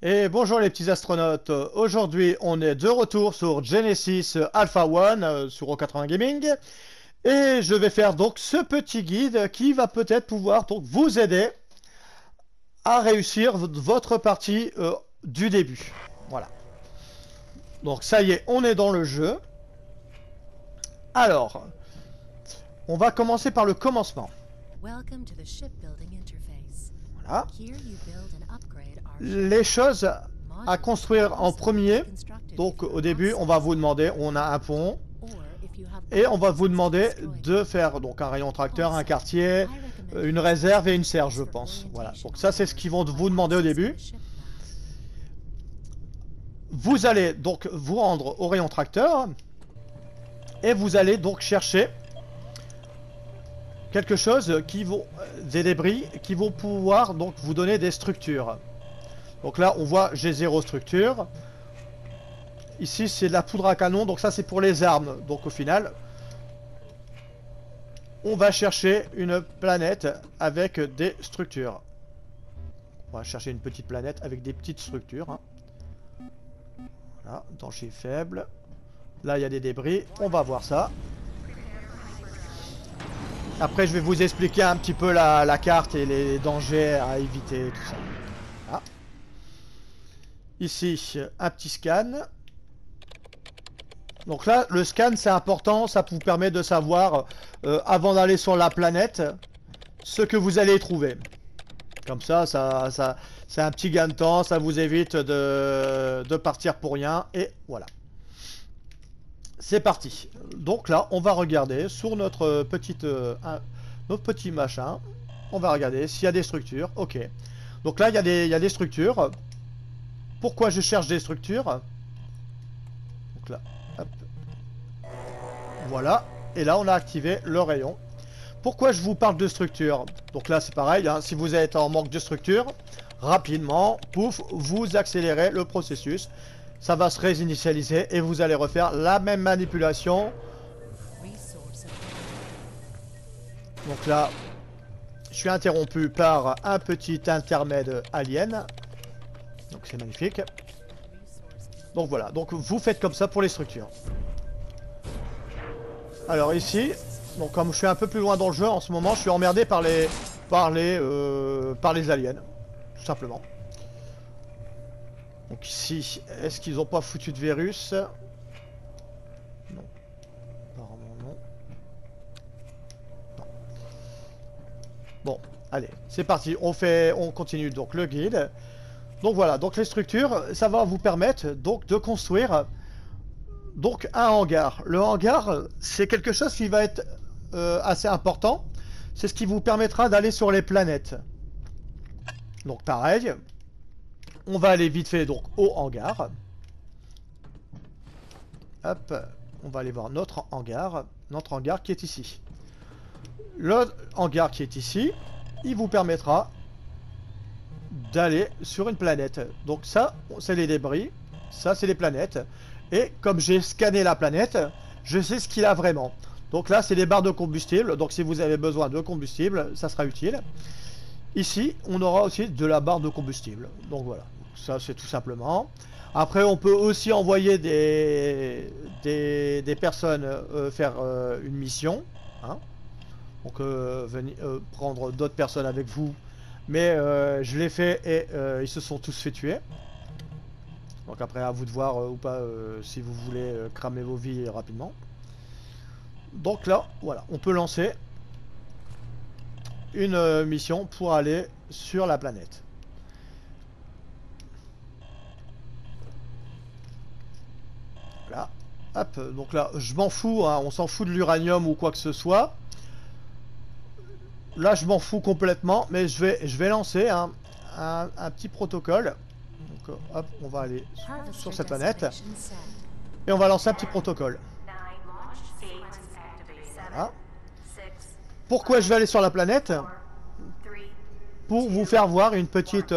Et bonjour les petits astronautes, aujourd'hui on est de retour sur Genesis Alpha One sur O80 Gaming et je vais faire donc ce petit guide qui va peut-être pouvoir donc vous aider à réussir votre partie du début. Voilà. Donc ça y est, on est dans le jeu. Alors, on va commencer par le commencement. Voilà. Les choses à construire en premier. Donc au début, on va vous demander, on a un pont. Et on va vous demander de faire donc un rayon tracteur, un quartier, une réserve et une serre, je pense. Voilà. Donc ça, c'est ce qu'ils vont vous demander au début. Vous allez donc vous rendre au rayon tracteur. Et vous allez donc chercher quelque chose qui vont, des débris qui vont pouvoir donc vous donner des structures. Donc là, on voit j'ai 0 structure. Ici, c'est de la poudre à canon, donc ça c'est pour les armes. Donc au final, on va chercher une planète avec des structures. On va chercher une petite planète avec des petites structures. Hein. Voilà, danger faible. Là, il y a des débris. On va voir ça. Après, je vais vous expliquer un petit peu la carte et les dangers à éviter, tout ça. Voilà. Ici, un petit scan. Donc là, le scan, c'est important. Ça vous permet de savoir, avant d'aller sur la planète, ce que vous allez trouver. Comme ça, c'est un petit gain de temps. Ça vous évite de partir pour rien. Et voilà. C'est parti. Donc là, on va regarder sur notre petit machin. On va regarder s'il y a des structures. Ok. Donc là, il y a des structures. Pourquoi je cherche des structures? Donc là, hop. Voilà. Et là, on a activé le rayon. Pourquoi je vous parle de structure? Donc là, c'est pareil. Hein, si vous êtes en manque de structure, rapidement, pouf, vous accélérez le processus. Ça va se réinitialiser et vous allez refaire la même manipulation. Donc là, je suis interrompu par un petit intermède alien. Donc c'est magnifique. Donc voilà, donc vous faites comme ça pour les structures. Alors ici, donc comme je suis un peu plus loin dans le jeu en ce moment, je suis emmerdé par les aliens, tout simplement. Donc ici, est-ce qu'ils n'ont pas foutu de virus? Non. Apparemment non. Non. Bon, allez, c'est parti. On continue donc le guide. Donc voilà, donc les structures, ça va vous permettre donc de construire donc un hangar. Le hangar, c'est quelque chose qui va être assez important. C'est ce qui vous permettra d'aller sur les planètes. Donc pareil. On va aller vite fait donc au hangar. Hop, on va aller voir notre hangar qui est ici. Le hangar qui est ici, il vous permettra d'aller sur une planète. Donc ça, c'est les débris, ça c'est les planètes. Et comme j'ai scanné la planète, je sais ce qu'il a vraiment. Donc là, c'est des barres de combustible. Donc si vous avez besoin de combustible, ça sera utile. Ici, on aura aussi de la barre de combustible. Donc voilà. Ça, c'est tout simplement. Après, on peut aussi envoyer des personnes faire une mission. Hein. Donc, venir prendre d'autres personnes avec vous. Mais je l'ai fait et ils se sont tous fait tuer. Donc après, à vous de voir ou pas si vous voulez cramer vos vies rapidement. Donc là, voilà. On peut lancer une mission pour aller sur la planète. Là, hop, donc là, je m'en fous, hein, on s'en fout de l'uranium ou quoi que ce soit. Là, je m'en fous complètement, mais je vais lancer un petit protocole. Donc, hop, on va aller sur cette planète. Et on va lancer un petit protocole. Voilà. Pourquoi je vais aller sur la planète? Pour vous faire voir une petite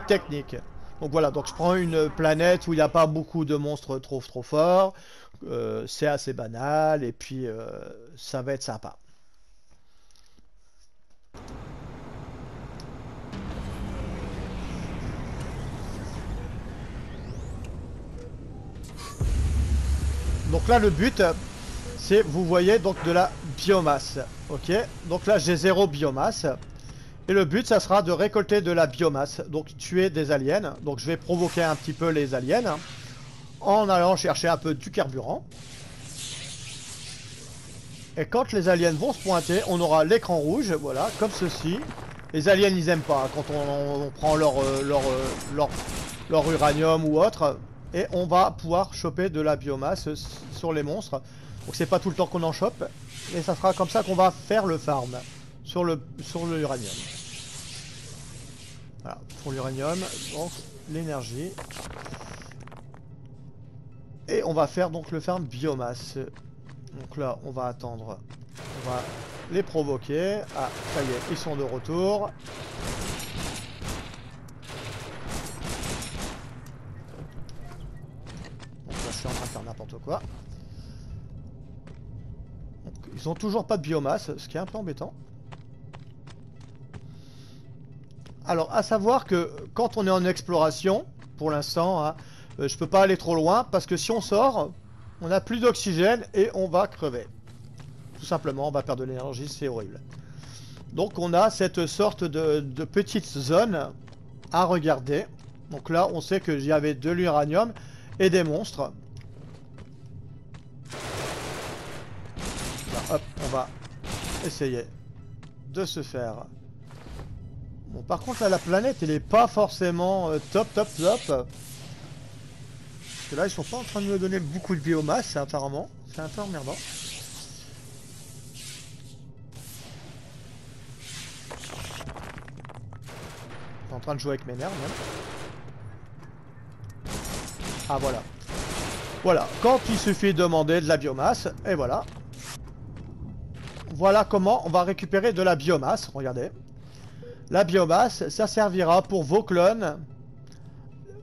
technique. Donc voilà, donc je prends une planète où il n'y a pas beaucoup de monstres trop forts. C'est assez banal et puis ça va être sympa. Donc là le but c'est, vous voyez, donc de la biomasse. Ok, donc là j'ai 0 biomasse. Et le but ça sera de récolter de la biomasse. Donc tuer des aliens. Donc je vais provoquer un petit peu les aliens en allant chercher un peu du carburant. Et quand les aliens vont se pointer, on aura l'écran rouge, voilà, comme ceci. Les aliens ils aiment pas hein, quand on prend leur uranium ou autre. Et on va pouvoir choper de la biomasse sur les monstres. Donc c'est pas tout le temps qu'on en chope. Et ça sera comme ça qu'on va faire le farm sur le uranium. Voilà, pour l'uranium, donc l'énergie. Et on va faire donc le farm biomasse. Donc là on va attendre. On va les provoquer. Ah ça y est, ils sont de retour. Je suis en train de faire n'importe quoi. Donc, ils ont toujours pas de biomasse, ce qui est un peu embêtant. Alors, à savoir que quand on est en exploration, pour l'instant, hein, je peux pas aller trop loin parce que si on sort, on n'a plus d'oxygène et on va crever. Tout simplement, on va perdre de l'énergie, c'est horrible. Donc, on a cette sorte de petite zone à regarder. Donc là, on sait qu'il y avait de l'uranium et des monstres. Hop, on va essayer de se faire. Bon, par contre, là, la planète, elle est pas forcément top. Parce que là, ils sont pas en train de me donner beaucoup de biomasse, apparemment. C'est un peu emmerdant. Je suis en train de jouer avec mes nerfs, même. Ah, voilà. Voilà, quand il suffit de demander de la biomasse, et voilà. Voilà comment on va récupérer de la biomasse, regardez. La biomasse, ça servira pour vos clones.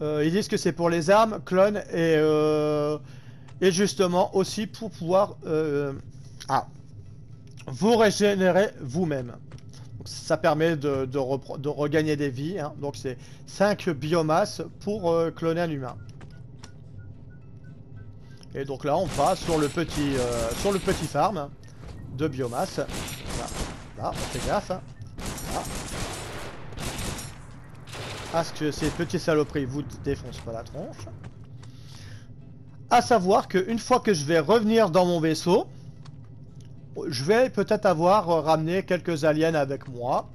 Ils disent que c'est pour les armes, clones et justement aussi pour pouvoir vous régénérer vous-même. Ça permet de regagner des vies. Hein. Donc c'est 5 biomasses pour cloner un humain. Et donc là on passe sur le petit farm de biomasse. Là on fait gaffe. Hein. Là. À ce que ces petits saloperies vous défoncent pas la tronche. À savoir qu'une fois que je vais revenir dans mon vaisseau, je vais peut-être avoir ramené quelques aliens avec moi.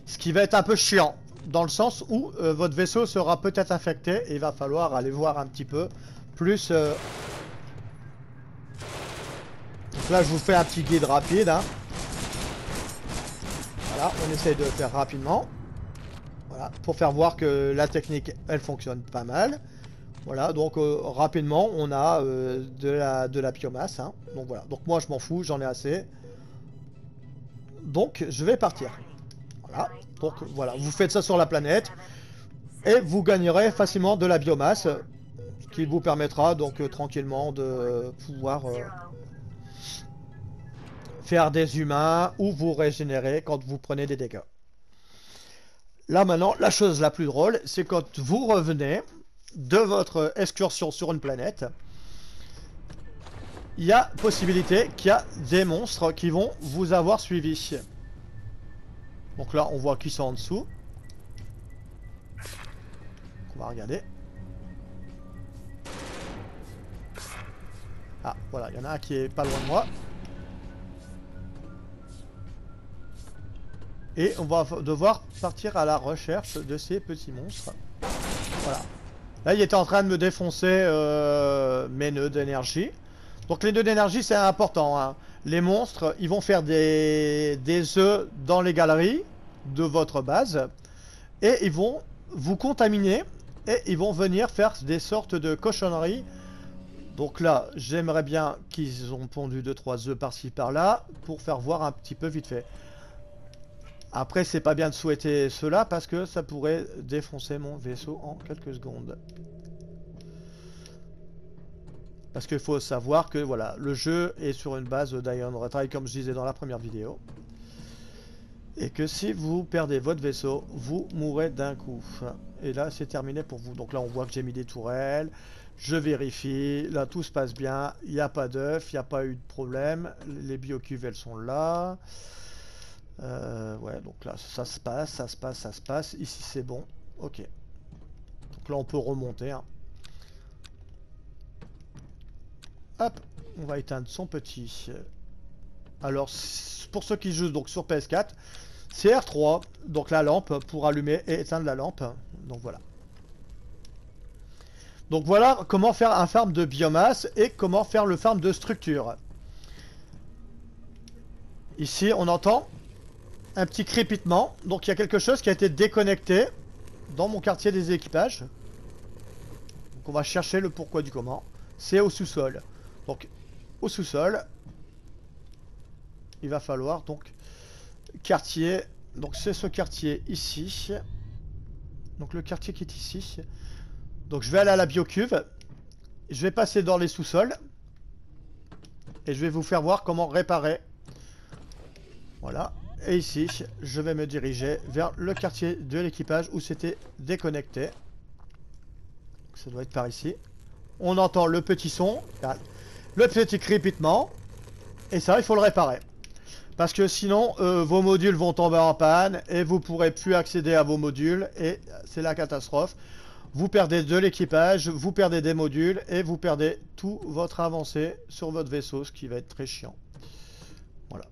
Ce qui va être un peu chiant. Dans le sens où votre vaisseau sera peut-être infecté et il va falloir aller voir un petit peu plus... Donc là je vous fais un petit guide rapide. Hein. Voilà, on essaye de le faire rapidement. Voilà, pour faire voir que la technique elle fonctionne pas mal. Voilà, donc rapidement on a de la biomasse. Hein. Donc voilà, donc moi je m'en fous, j'en ai assez. Donc je vais partir. Voilà, donc voilà, vous faites ça sur la planète. Et vous gagnerez facilement de la biomasse. Ce qui vous permettra donc tranquillement de pouvoir... faire des humains ou vous régénérer quand vous prenez des dégâts. Là maintenant, la chose la plus drôle, c'est quand vous revenez de votre excursion sur une planète, il y a possibilité qu'il y a des monstres qui vont vous avoir suivi. Donc là, on voit qu'ils sont en dessous. On va regarder. Ah, voilà, il y en a un qui est pas loin de moi. Et on va devoir partir à la recherche de ces petits monstres. Voilà. Là, il était en train de me défoncer mes nœuds d'énergie. Donc les nœuds d'énergie, c'est important. Hein. Les monstres, ils vont faire des œufs dans les galeries de votre base. Et ils vont vous contaminer. Et ils vont venir faire des sortes de cochonneries. Donc là, j'aimerais bien qu'ils ont pondu 2-3 œufs par-ci par-là. Pour faire voir un petit peu vite fait. Après, c'est pas bien de souhaiter cela parce que ça pourrait défoncer mon vaisseau en quelques secondes. Parce qu'il faut savoir que voilà, le jeu est sur une base d'Ion Retry comme je disais dans la première vidéo. Et que si vous perdez votre vaisseau, vous mourrez d'un coup. Et là, c'est terminé pour vous. Donc là, on voit que j'ai mis des tourelles. Je vérifie. Là, tout se passe bien. Il n'y a pas d'œuf. Il n'y a pas eu de problème. Les biocuves, elles sont là. Ouais, donc là, ça se passe, ça se passe, ça se passe. Ici, c'est bon. Ok. Donc là, on peut remonter. Hein. Hop. On va éteindre son petit. Alors, pour ceux qui jouent donc sur PS4, c'est R3, donc la lampe pour allumer et éteindre la lampe. Donc voilà. Donc voilà comment faire un farm de biomasse et comment faire le farm de structure. Ici, on entend un petit crépitement. Donc il y a quelque chose qui a été déconnecté dans mon quartier des équipages. Donc on va chercher le pourquoi du comment. C'est au sous-sol. Donc au sous-sol, il va falloir donc quartier. Donc c'est ce quartier ici. Donc le quartier qui est ici. Donc je vais aller à la biocuve. Je vais passer dans les sous-sols. Et je vais vous faire voir comment réparer. Voilà. Et ici, je vais me diriger vers le quartier de l'équipage où c'était déconnecté. Ça doit être par ici. On entend le petit son. Le petit crépitement. Et ça, il faut le réparer. Parce que sinon, vos modules vont tomber en panne et vous pourrez plus accéder à vos modules et c'est la catastrophe. Vous perdez de l'équipage, vous perdez des modules et vous perdez tout votre avancée sur votre vaisseau, ce qui va être très chiant. Voilà.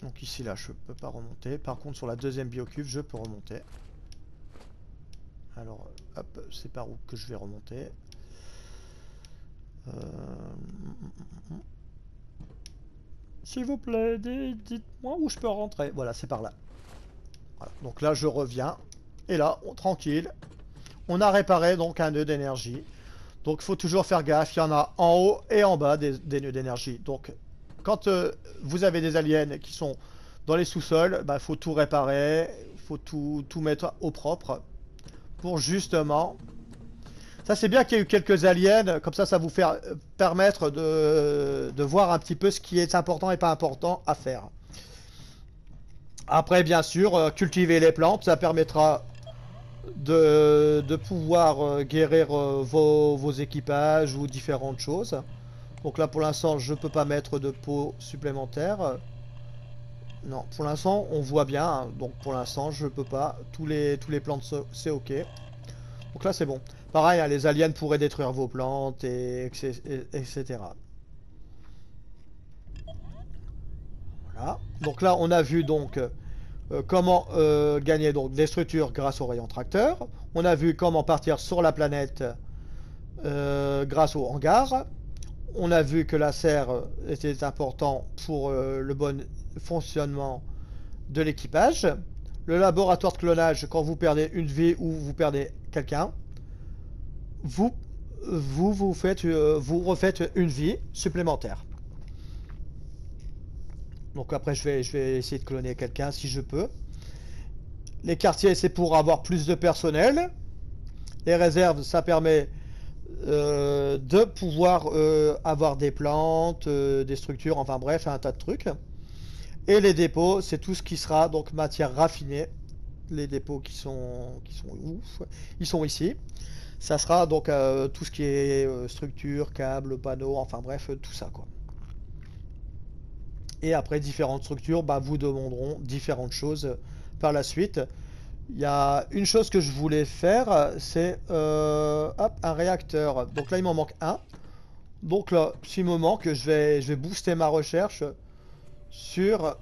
Donc ici, là, je peux pas remonter. Par contre, sur la deuxième biocuve, je peux remonter. Alors, hop, c'est par où que je vais remonter. S'il vous plaît, dites-moi où je peux rentrer. Voilà, c'est par là. Voilà. Donc là, je reviens. Et là, tranquille. On a réparé donc un nœud d'énergie. Donc il faut toujours faire gaffe. Il y en a en haut et en bas des nœuds d'énergie. Donc quand vous avez des aliens qui sont dans les sous-sols, bah, faut tout réparer. Il faut tout mettre au propre. Pour justement... Ça c'est bien qu'il y ait eu quelques aliens. Comme ça vous fait permettre de voir un petit peu ce qui est important et pas important à faire. Après bien sûr, cultiver les plantes, ça permettra de pouvoir guérir vos équipages ou différentes choses. Donc là pour l'instant je peux pas mettre de pot supplémentaire. Non, pour l'instant on voit bien, hein. Donc pour l'instant je peux pas. Tous les plantes c'est ok. Donc là c'est bon. Pareil, hein, les aliens pourraient détruire vos plantes et etc. Voilà. Donc là on a vu donc comment gagner donc des structures grâce au rayon tracteur. On a vu comment partir sur la planète grâce au hangar. On a vu que la serre était important pour le bon fonctionnement de l'équipage. Le laboratoire de clonage, quand vous perdez une vie ou vous perdez quelqu'un, vous refaites une vie supplémentaire. Donc après je vais essayer de cloner quelqu'un si je peux. Les quartiers c'est pour avoir plus de personnel. Les réserves ça permet de pouvoir avoir des plantes, des structures, enfin bref un tas de trucs. Et les dépôts c'est tout ce qui sera donc matière raffinée. Les dépôts qui sont ouf, ils sont ici. Ça sera donc tout ce qui est structure, câbles, panneaux, enfin bref tout ça quoi. Et après différentes structures bah, vous demanderont différentes choses par la suite. Il y a une chose que je voulais faire, c'est un réacteur. Donc là il m'en manque un. Donc là s'il me manque je vais booster ma recherche sur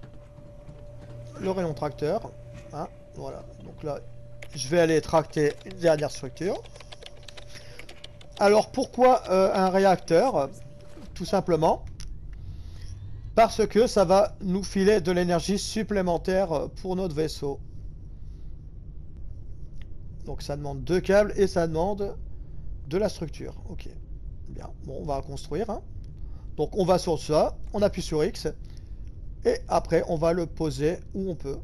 le rayon tracteur. Hein, voilà. Donc là je vais aller tracter une dernière structure. Alors pourquoi un réacteur? Tout simplement parce que ça va nous filer de l'énergie supplémentaire pour notre vaisseau. Donc ça demande 2 câbles et ça demande de la structure. Ok, bien. Bon, on va construire. Hein. Donc on va sur ça, on appuie sur X et après on va le poser où on peut.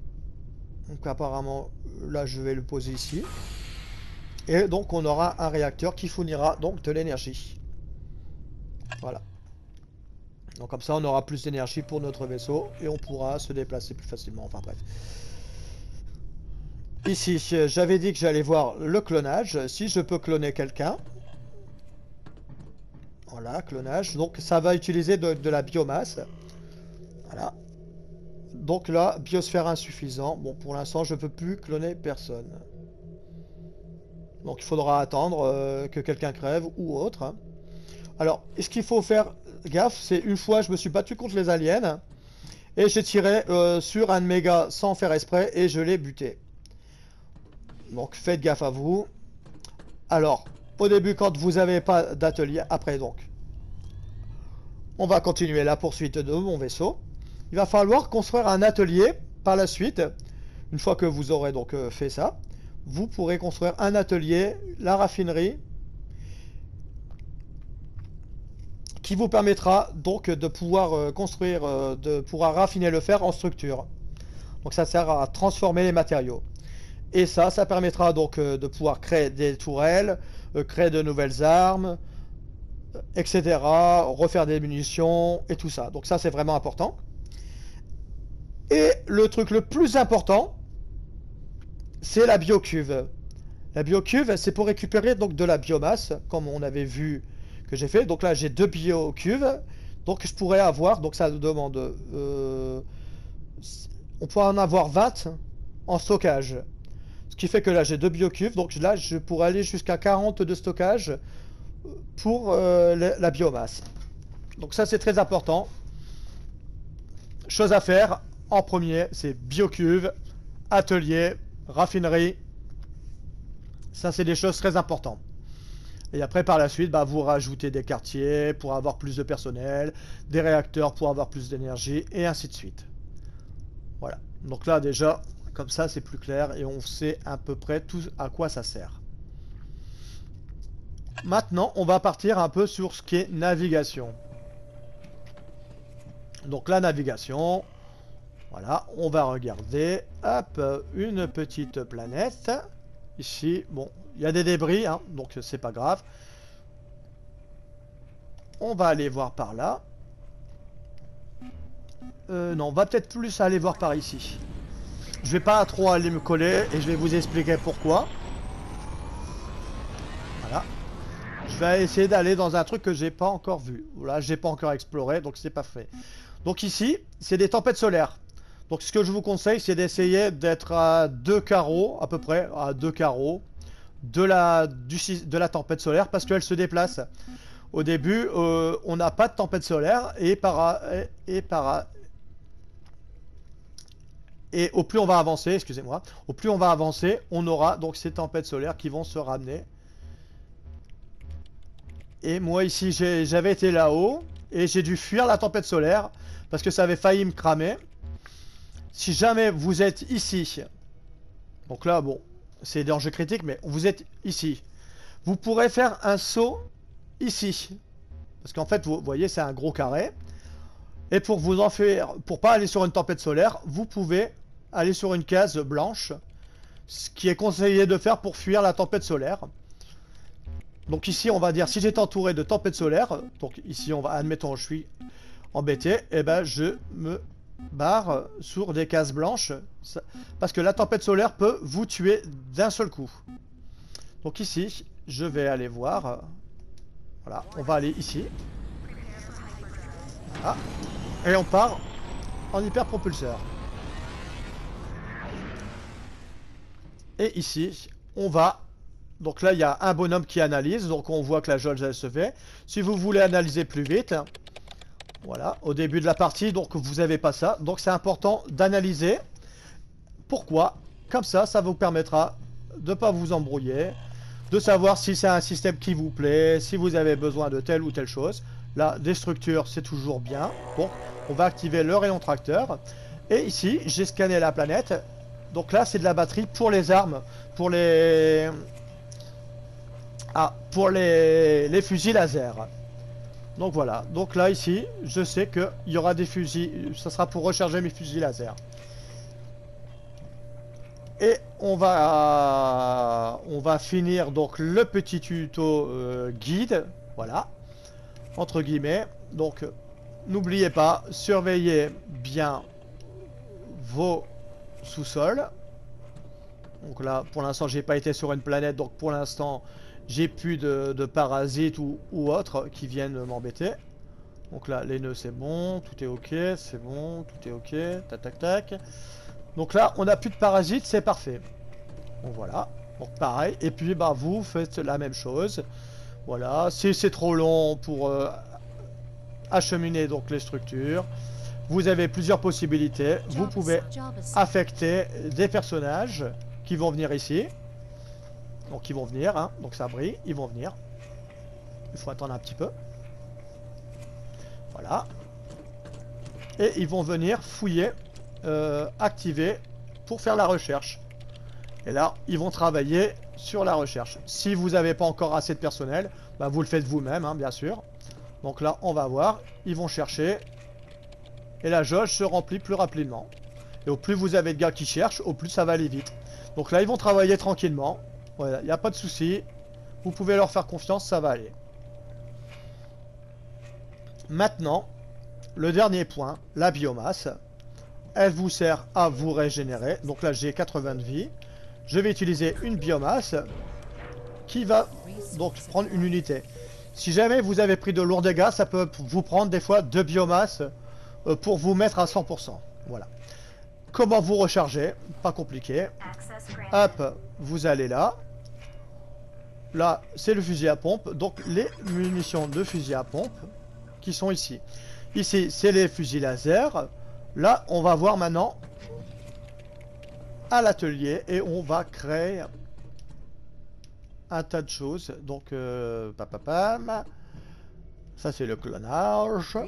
Donc apparemment là je vais le poser ici. Et donc on aura un réacteur qui fournira donc de l'énergie. Voilà. Donc comme ça on aura plus d'énergie pour notre vaisseau et on pourra se déplacer plus facilement. Enfin bref. Ici, j'avais dit que j'allais voir le clonage. Si je peux cloner quelqu'un. Voilà, clonage. Donc ça va utiliser de la biomasse. Voilà. Donc là, biosphère insuffisant. Bon, pour l'instant, je ne peux plus cloner personne. Donc il faudra attendre que quelqu'un crève ou autre. Hein. Alors, ce qu'il faut faire gaffe, c'est une fois, je me suis battu contre les aliens. Et j'ai tiré sur un de mes gars sans faire exprès et je l'ai buté. Donc faites gaffe à vous. Alors, au début, quand vous n'avez pas d'atelier, après donc, on va continuer la poursuite de mon vaisseau. Il va falloir construire un atelier par la suite. Une fois que vous aurez donc fait ça, vous pourrez construire un atelier, la raffinerie, qui vous permettra donc de pouvoir construire, de pouvoir raffiner le fer en structure. Donc ça sert à transformer les matériaux. Et ça permettra donc de pouvoir créer des tourelles, créer de nouvelles armes, etc. Refaire des munitions et tout ça. Donc ça c'est vraiment important. Et le truc le plus important, c'est la biocuve. La biocuve, c'est pour récupérer donc de la biomasse, comme on avait vu que j'ai fait. Donc là j'ai 2 biocuves. Donc je pourrais avoir, donc ça demande... on pourrait en avoir 20 en stockage. Ce qui fait que là j'ai 2 biocuves, donc là je pourrais aller jusqu'à 40 de stockage pour la biomasse. Donc ça c'est très important. Chose à faire en premier, c'est biocuve, atelier, raffinerie. Ça c'est des choses très importantes. Et après par la suite, bah, vous rajoutez des quartiers pour avoir plus de personnel, des réacteurs pour avoir plus d'énergie, et ainsi de suite. Voilà. Donc là déjà... Comme ça, c'est plus clair et on sait à peu près tout à quoi ça sert. Maintenant, on va partir un peu sur ce qui est navigation. Donc la navigation, voilà, on va regarder, hop, une petite planète. Ici, bon, il y a des débris, hein, donc c'est pas grave. On va aller voir par là. Non, on va peut-être plus aller voir par ici. Je vais pas trop aller me coller et je vais vous expliquer pourquoi. Voilà. Je vais essayer d'aller dans un truc que j'ai pas encore vu. Voilà, j'ai pas encore exploré, donc c'est pas fait. Donc ici, c'est des tempêtes solaires. Donc ce que je vous conseille, c'est d'essayer d'être à 2 carreaux, à peu près, à 2 carreaux de la tempête solaire parce qu'elle se déplace. Au début, on n'a pas de tempête solaire et au plus on va avancer, excusez-moi, au plus on va avancer, on aura donc ces tempêtes solaires qui vont se ramener. Et moi ici, j'avais été là-haut et j'ai dû fuir la tempête solaire parce que ça avait failli me cramer. Si jamais vous êtes ici, donc là, bon, c'est danger critique, mais vous êtes ici, vous pourrez faire un saut ici. Parce qu'en fait, vous voyez, c'est un gros carré. Et pour vous en faire, pour pas aller sur une tempête solaire, vous pouvez aller sur une case blanche, ce qui est conseillé de faire pour fuir la tempête solaire. Donc ici, on va dire, si j'étais entouré de tempête solaire, donc ici, on va, admettons, je suis embêté, et ben je me barre sur des cases blanches, parce que la tempête solaire peut vous tuer d'un seul coup. Donc ici, je vais aller voir, voilà, on va aller ici. Voilà. Et on part en hyperpropulseur. Et ici, on va... Donc là, il y a un bonhomme qui analyse. Donc on voit que la jauge, elle se fait. Si vous voulez analyser plus vite, voilà, au début de la partie, donc vous n'avez pas ça. Donc c'est important d'analyser. Pourquoi? Comme ça vous permettra de ne pas vous embrouiller, de savoir si c'est un système qui vous plaît, si vous avez besoin de telle ou telle chose. Là, des structures, c'est toujours bien. Donc, on va activer le rayon tracteur. Et ici, j'ai scanné la planète. Donc là, c'est de la batterie pour les armes, pour les... pour les fusils laser. Donc voilà. Donc là, ici, je sais qu'il y aura des fusils. Ça sera pour recharger mes fusils laser. Et on va finir donc le petit tuto guide. Voilà. Entre guillemets. Donc n'oubliez pas, surveillez bien vos sous-sols. Donc là, pour l'instant, j'ai pas été sur une planète, donc pour l'instant, j'ai plus de parasites ou autres qui viennent m'embêter. Donc là, les nœuds, c'est bon, tout est ok, c'est bon, tout est ok, tac tac tac. Donc là, on n'a plus de parasites, c'est parfait. Bon voilà, donc pareil, et puis bah vous faites la même chose. Voilà, si c'est trop long pour acheminer donc les structures, vous avez plusieurs possibilités. Vous pouvez affecter des personnages qui vont venir ici. Donc ils vont venir, hein. Donc ça brille, ils vont venir. Il faut attendre un petit peu. Voilà. Et ils vont venir fouiller, activer pour faire la recherche. Et là, ils vont travailler sur la recherche. Si vous n'avez pas encore assez de personnel, bah vous le faites vous-même, hein, bien sûr. Donc là, on va voir. Ils vont chercher. Et la jauge se remplit plus rapidement. Et au plus vous avez de gars qui cherchent, au plus ça va aller vite. Donc là, ils vont travailler tranquillement. Voilà, il n'y a pas de souci. Vous pouvez leur faire confiance, ça va aller. Maintenant, le dernier point, la biomasse. Elle vous sert à vous régénérer. Donc là, j'ai 80 de vie. Je vais utiliser une biomasse qui va donc prendre une unité. Si jamais vous avez pris de lourds dégâts, ça peut vous prendre des fois 2 biomasses pour vous mettre à 100%. Voilà. Comment vous recharger? Pas compliqué. Hop, vous allez là. Là, c'est le fusil à pompe. Donc les munitions de fusil à pompe qui sont ici. Ici, c'est les fusils laser. Là, on va voir maintenant à l'atelier et on va créer un tas de choses. Donc, ça c'est le clonage.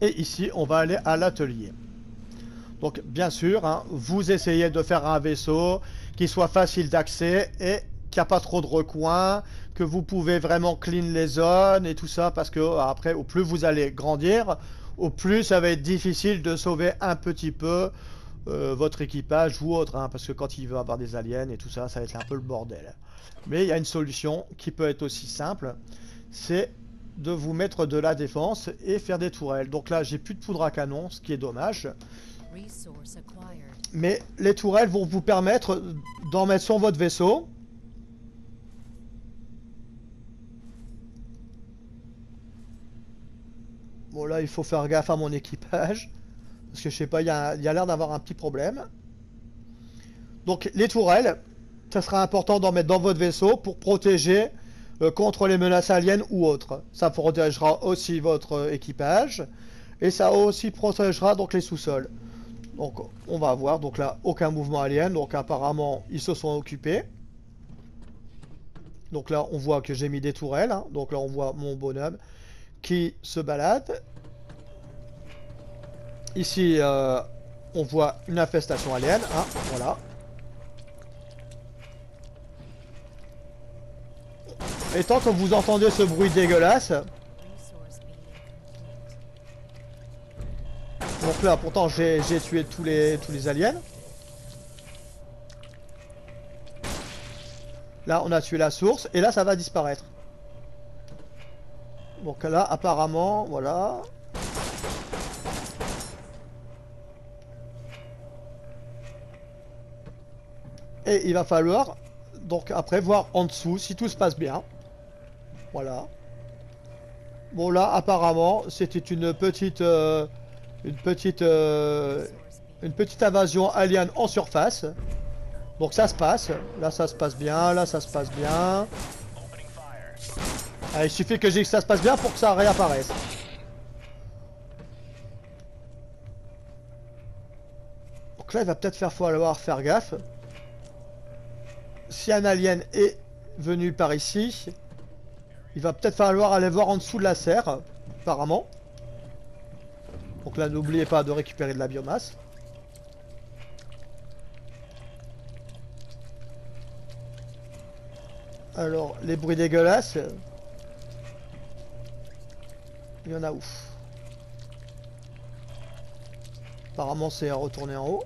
Et ici, on va aller à l'atelier. Donc, bien sûr, hein, vous essayez de faire un vaisseau qui soit facile d'accès et qui a pas trop de recoins, que vous pouvez vraiment clean les zones et tout ça, parce que après, au plus vous allez grandir, au plus ça va être difficile de sauver un petit peu votre équipage ou autre, hein, parce que quand il va y avoir des aliens et tout ça, ça va être un peu le bordel. Mais il y a une solution qui peut être aussi simple, c'est de vous mettre de la défense et faire des tourelles. Donc là, j'ai plus de poudre à canon, ce qui est dommage. Mais les tourelles vont vous permettre d'en mettre sur votre vaisseau. Bon là, il faut faire gaffe à mon équipage. Parce que je sais pas, il y a l'air d'avoir un petit problème. Donc les tourelles, ça sera important d'en mettre dans votre vaisseau pour protéger contre les menaces aliens ou autres. Ça protégera aussi votre équipage. Et ça aussi protégera donc les sous-sols. Donc on va voir, donc là aucun mouvement alien, donc apparemment ils se sont occupés. Donc là on voit que j'ai mis des tourelles, hein. Donc là on voit mon bonhomme qui se balade. Ici on voit une infestation alien, hein, voilà. Et tant que vous entendez ce bruit dégueulasse. Donc là, pourtant, j'ai tué tous les aliens. Là, on a tué la source. Et là, ça va disparaître. Donc là, apparemment, voilà. Et il va falloir, donc après, voir en dessous si tout se passe bien. Voilà. Bon, là, apparemment, c'était une petite invasion alien en surface. Donc ça se passe. Là ça se passe bien. Là ça se passe bien. Ah, il suffit que je dise que ça se passe bien pour que ça réapparaisse. Donc là il va peut-être falloir faire gaffe. Si un alien est venu par ici, il va peut-être falloir aller voir en dessous de la serre. Apparemment. Donc là, n'oubliez pas de récupérer de la biomasse. Alors, les bruits dégueulasses. Il y en a où? Apparemment, c'est à retourner en haut.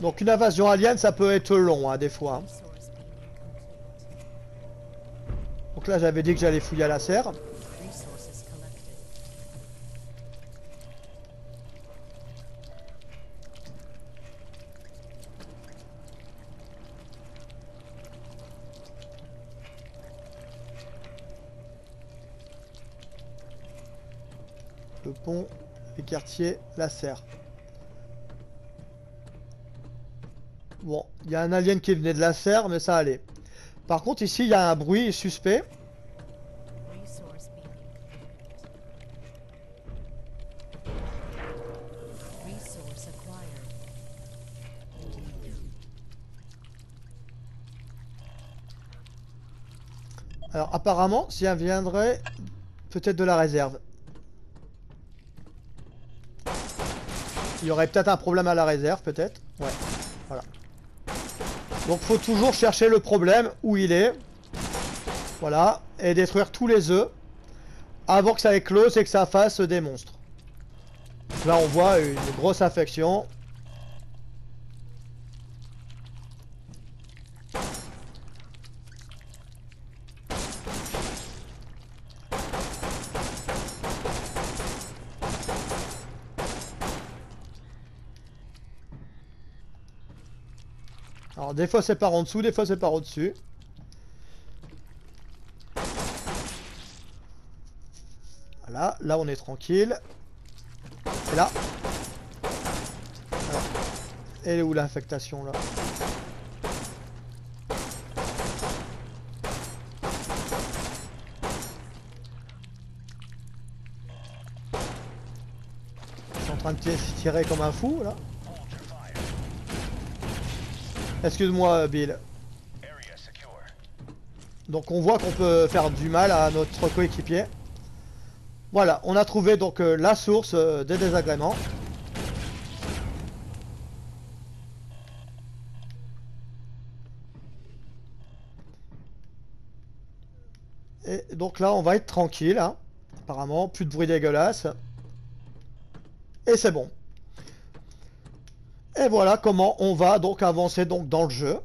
Donc une invasion alien, ça peut être long, hein, des fois. Donc là j'avais dit que j'allais fouiller à la serre. Le pont, les quartiers, la serre. Bon, il y a un alien qui venait de la serre, mais ça allait. Par contre, ici, il y a un bruit suspect. Alors, apparemment, ça viendrait peut-être de la réserve. Il y aurait peut-être un problème à la réserve, peut-être. Ouais, voilà. Donc faut toujours chercher le problème, où il est. Voilà, et détruire tous les œufs avant que ça éclose et que ça fasse des monstres. Donc là on voit une grosse infection. Alors des fois c'est par en dessous, des fois c'est par au-dessus. Voilà, là on est tranquille. Et là. Alors, elle est où l'infectation là? Je suis en train de tirer comme un fou là. Excuse-moi Bill. Donc on voit qu'on peut faire du mal à notre coéquipier. Voilà, on a trouvé donc la source des désagréments. Et donc là on va être tranquille, hein. Apparemment, plus de bruit dégueulasse. Et c'est bon. Et voilà comment on va donc avancer donc dans le jeu.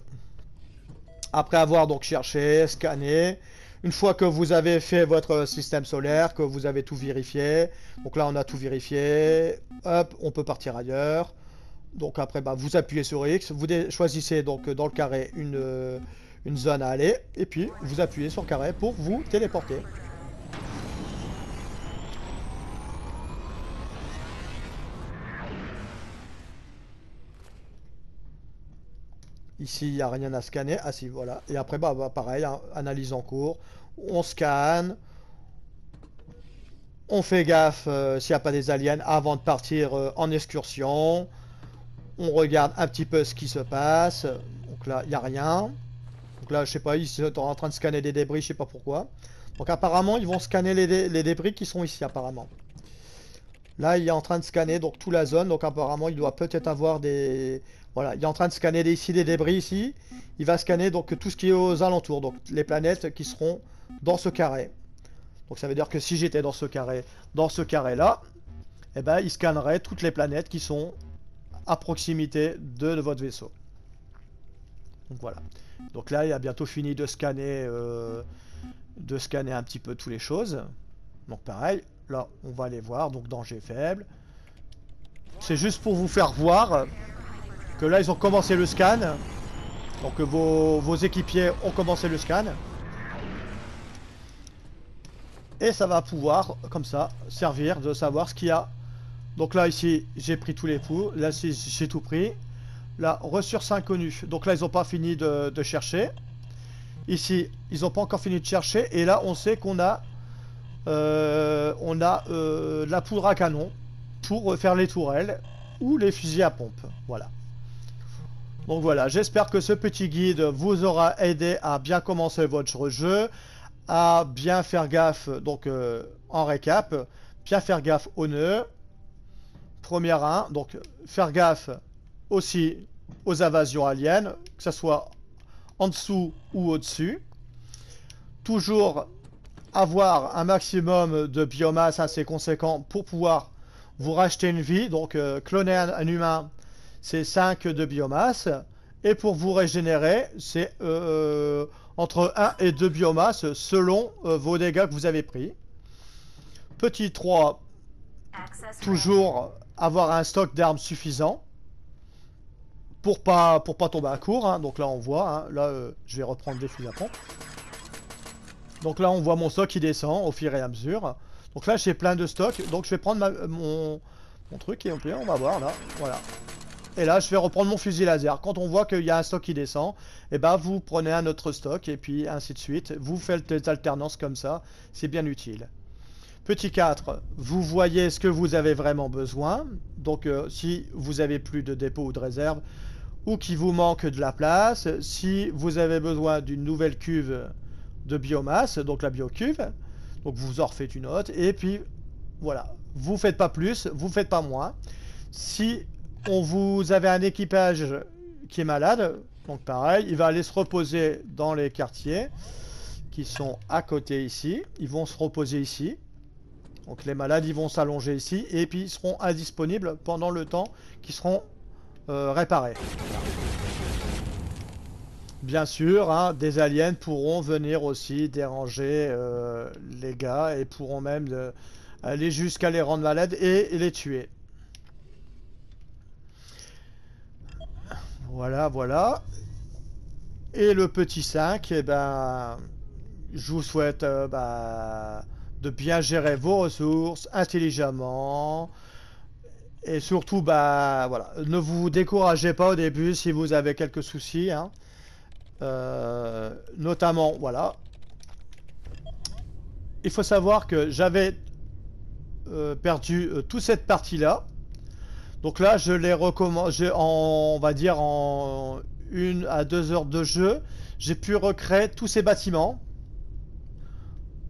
Après avoir donc cherché, scanné. Une fois que vous avez fait votre système solaire, que vous avez tout vérifié. Donc là on a tout vérifié. Hop, on peut partir ailleurs. Donc après bah, vous appuyez sur X. Vous choisissez donc dans le carré une zone à aller. Et puis vous appuyez sur carré pour vous téléporter. Ici, il n'y a rien à scanner. Ah si, voilà. Et après, bah pareil, hein, analyse en cours. On scanne. On fait gaffe s'il n'y a pas des aliens avant de partir en excursion. On regarde un petit peu ce qui se passe. Donc là, il n'y a rien. Donc là, je sais pas, ils sont en train de scanner des débris, je sais pas pourquoi. Donc apparemment, ils vont scanner les débris qui sont ici, apparemment. Là, il est en train de scanner donc toute la zone. Donc apparemment, il doit peut-être avoir des... Voilà, il est en train de scanner ici des débris ici. Il va scanner donc tout ce qui est aux alentours. Donc les planètes qui seront dans ce carré. Donc ça veut dire que si j'étais dans ce carré là, eh ben il scannerait toutes les planètes qui sont à proximité de votre vaisseau. Donc voilà. Donc là, il a bientôt fini de scanner un petit peu toutes les choses. Donc pareil, là on va aller voir. Donc danger faible. C'est juste pour vous faire voir que là ils ont commencé le scan. Donc vos équipiers ont commencé le scan. Et ça va pouvoir, comme ça, servir de savoir ce qu'il y a. Donc là ici, j'ai pris tous les poux. Là j'ai tout pris. Là, ressources inconnues. Donc là ils n'ont pas fini de chercher. Ici, ils n'ont pas encore fini de chercher. Et là on sait qu'on a de la poudre à canon pour faire les tourelles ou les fusils à pompe. Voilà. Donc voilà, j'espère que ce petit guide vous aura aidé à bien commencer votre jeu, à bien faire gaffe, donc en récap, bien faire gaffe aux nœuds. Premier 1, donc faire gaffe aussi aux invasions aliens, que ce soit en dessous ou au-dessus. Toujours avoir un maximum de biomasse assez conséquent pour pouvoir vous racheter une vie. Donc cloner un humain, c'est 5 de biomasse. Et pour vous régénérer, c'est entre 1 et 2 biomasses selon vos dégâts que vous avez pris. Petit 3, toujours avoir un stock d'armes suffisant pour pas tomber à court. Hein. Donc là on voit, hein, là je vais reprendre des fusils à pompe. Donc là on voit mon stock qui descend au fur et à mesure. Donc là j'ai plein de stocks, donc je vais prendre mon truc et on va voir là, voilà. Et là je vais reprendre mon fusil laser. Quand on voit qu'il y a un stock qui descend, et ben vous prenez un autre stock et puis ainsi de suite. Vous faites des alternances comme ça, c'est bien utile. Petit 4, vous voyez ce que vous avez vraiment besoin. Donc si vous avez plus de dépôt ou de réserve, ou qu'il vous manque de la place, si vous avez besoin d'une nouvelle cuve de biomasse, donc la biocuve, donc vous en refaites une autre, et puis voilà, vous faites pas plus, vous faites pas moins. Si vous avez un équipage qui est malade, donc pareil, il va aller se reposer dans les quartiers qui sont à côté ici, ils vont se reposer ici. Donc les malades ils vont s'allonger ici et puis ils seront indisponibles pendant le temps qu'ils seront réparés. Bien sûr, hein, des aliens pourront venir aussi déranger les gars et pourront même aller jusqu'à les rendre malades et les tuer. Voilà, voilà. Et le petit 5, eh ben, je vous souhaite de bien gérer vos ressources intelligemment. Et surtout, voilà, ne vous découragez pas au début si vous avez quelques soucis. Hein. Notamment, voilà. Il faut savoir que j'avais perdu toute cette partie-là. Donc là, je l'ai recommencé, on va dire en 1 à 2 heures de jeu. J'ai pu recréer tous ces bâtiments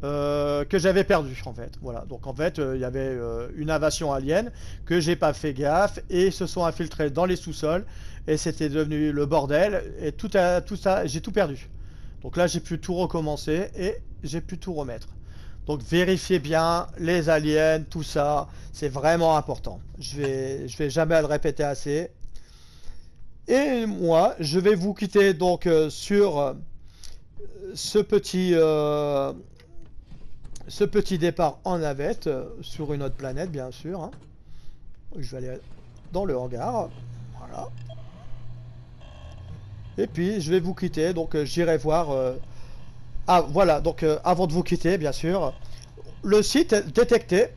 que j'avais perdus en fait. Voilà. Donc en fait, il y avait une invasion alien que j'ai pas fait gaffe et ils se sont infiltrés dans les sous-sols et c'était devenu le bordel et tout ça, j'ai tout perdu. Donc là, j'ai pu tout recommencer et j'ai pu tout remettre. Donc vérifiez bien les aliens, tout ça, c'est vraiment important. Je vais jamais le répéter assez. Et moi, je vais vous quitter donc sur ce petit départ en navette sur une autre planète, bien sûr. Hein. Je vais aller dans le hangar. Voilà. Et puis je vais vous quitter. Donc j'irai voir. Ah voilà. Donc avant de vous quitter, bien sûr, le site détecté,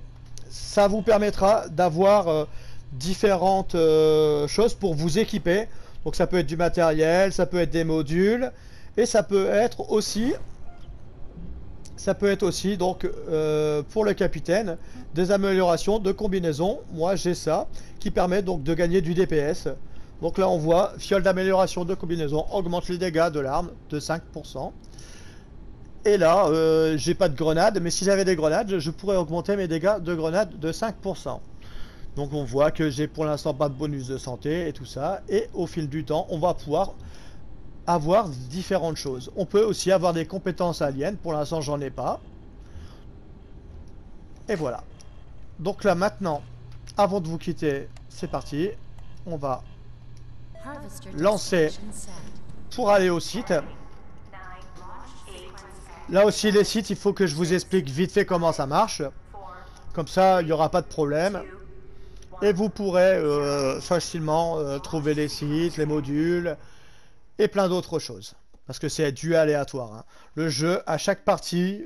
ça vous permettra d'avoir différentes choses pour vous équiper. Donc ça peut être du matériel, ça peut être des modules, et ça peut être aussi donc pour le capitaine des améliorations de combinaison. Moi j'ai ça qui permet donc de gagner du DPS. Donc là on voit fiole d'amélioration de combinaison augmente les dégâts de l'arme de 5%. Et là j'ai pas de grenades, mais si j'avais des grenades je pourrais augmenter mes dégâts de grenades de 5%. Donc on voit que j'ai pour l'instant pas de bonus de santé et tout ça, et au fil du temps on va pouvoir avoir différentes choses. On peut aussi avoir des compétences aliens, pour l'instant j'en ai pas. Et voilà. Donc là maintenant, avant de vous quitter, c'est parti. On va lancer pour aller au site. Là aussi les sites, il faut que je vous explique vite fait comment ça marche. Comme ça, il n'y aura pas de problème. Et vous pourrez facilement trouver les sites, les modules et plein d'autres choses. Parce que c'est du aléatoire. Hein. Le jeu, à chaque partie,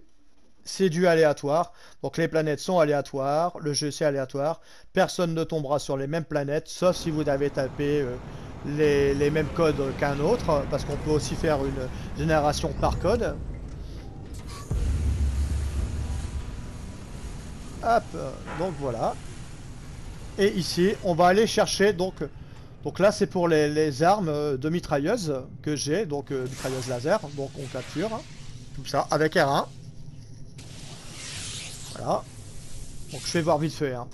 c'est du aléatoire. Donc les planètes sont aléatoires, le jeu c'est aléatoire. Personne ne tombera sur les mêmes planètes, sauf si vous avez tapé les mêmes codes qu'un autre. Parce qu'on peut aussi faire une génération par code. Hop, donc voilà. Et ici, on va aller chercher, donc là c'est pour les armes de mitrailleuse que j'ai, donc mitrailleuse laser, donc on capture, hein, tout ça, avec R1. Voilà. Donc je vais voir vite fait. Hein.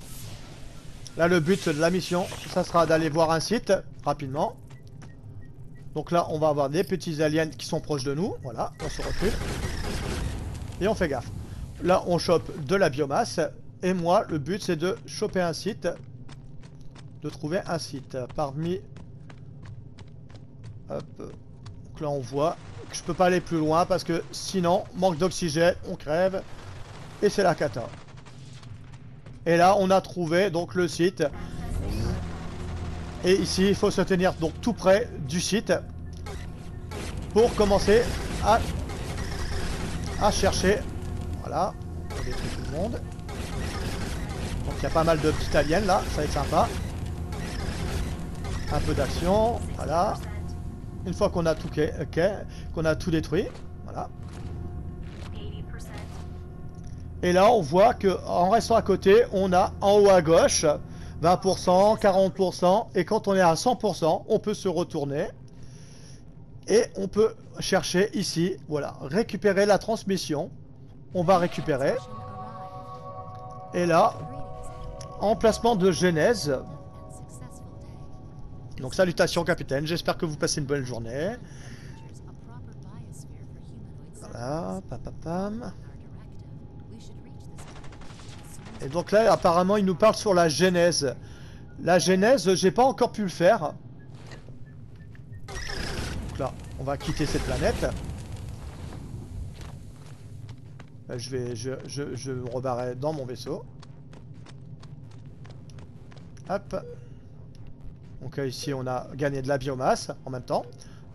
Là le but de la mission, ça sera d'aller voir un site, rapidement. Donc là on va avoir des petits aliens qui sont proches de nous, voilà, on se recule. Et on fait gaffe. Là on chope de la biomasse, et moi le but c'est de choper un site. De trouver un site parmi... Hop. Donc là on voit que je peux pas aller plus loin parce que sinon, manque d'oxygène, on crève. Et c'est la cata. Et là on a trouvé donc le site. Et ici il faut se tenir donc tout près du site. Pour commencer à chercher. Voilà. On détruit tout le monde. Donc il y a pas mal de petites aliens là, ça va être sympa. Un peu d'action, voilà. Une fois qu'on a tout qu'on a tout détruit, voilà. Et là on voit que en restant à côté, on a en haut à gauche 20%, 40%, et quand on est à 100%, on peut se retourner. Et on peut chercher ici, voilà, récupérer la transmission. On va récupérer. Et là, emplacement de genèse. Donc salutations capitaine, j'espère que vous passez une bonne journée. Voilà, papapam. Et donc là, apparemment, il nous parle sur la genèse. La genèse, j'ai pas encore pu le faire. Donc là, on va quitter cette planète. Là, je me rebarrais dans mon vaisseau. Hop. Donc ici, on a gagné de la biomasse en même temps.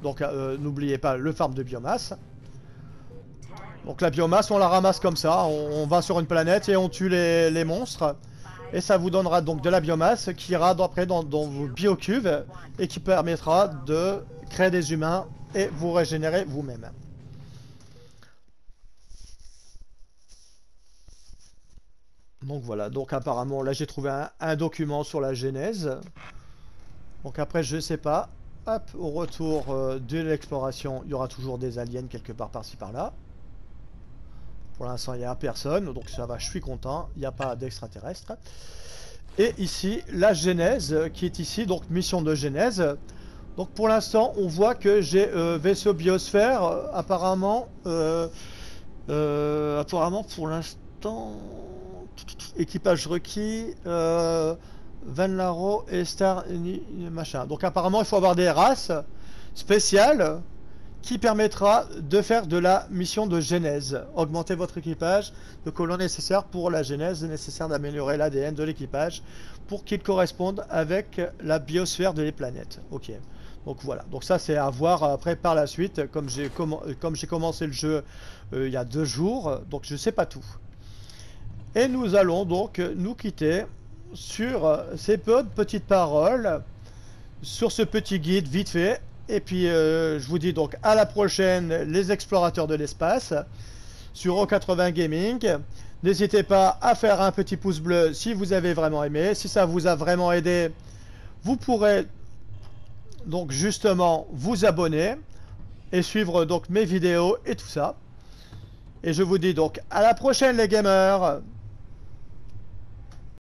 Donc n'oubliez pas le farm de biomasse. Donc la biomasse, on la ramasse comme ça. On va sur une planète et on tue les monstres. Et ça vous donnera donc de la biomasse qui ira après dans vos biocubes et qui permettra de créer des humains et vous régénérer vous-même. Donc voilà, donc apparemment là j'ai trouvé un document sur la genèse. Donc après je sais pas. Hop, au retour de l'exploration, il y aura toujours des aliens quelque part par-ci par-là. Pour l'instant il n'y a personne, donc ça va, je suis content, il n'y a pas d'extraterrestres. Et ici, la genèse qui est ici, donc mission de genèse. Donc pour l'instant, on voit que j'ai vaisseau biosphère, apparemment pour l'instant, équipage requis, Van Laro et Star, machin. Donc apparemment, il faut avoir des races spéciales qui permettra de faire de la mission de genèse. Augmenter votre équipage de colons nécessaires pour la genèse, nécessaire d'améliorer l'ADN de l'équipage pour qu'il corresponde avec la biosphère de les planètes. Ok. Donc voilà. Donc ça c'est à voir après par la suite. Comme j'ai commencé le jeu il y a 2 jours, donc je sais pas tout. Et nous allons donc nous quitter sur ces petites paroles, sur ce petit guide vite fait. Et puis je vous dis donc à la prochaine les explorateurs de l'espace sur O80 Gaming. N'hésitez pas à faire un petit pouce bleu si vous avez vraiment aimé. Si ça vous a vraiment aidé, vous pourrez donc justement vous abonner et suivre donc mes vidéos et tout ça. Et je vous dis donc à la prochaine les gamers.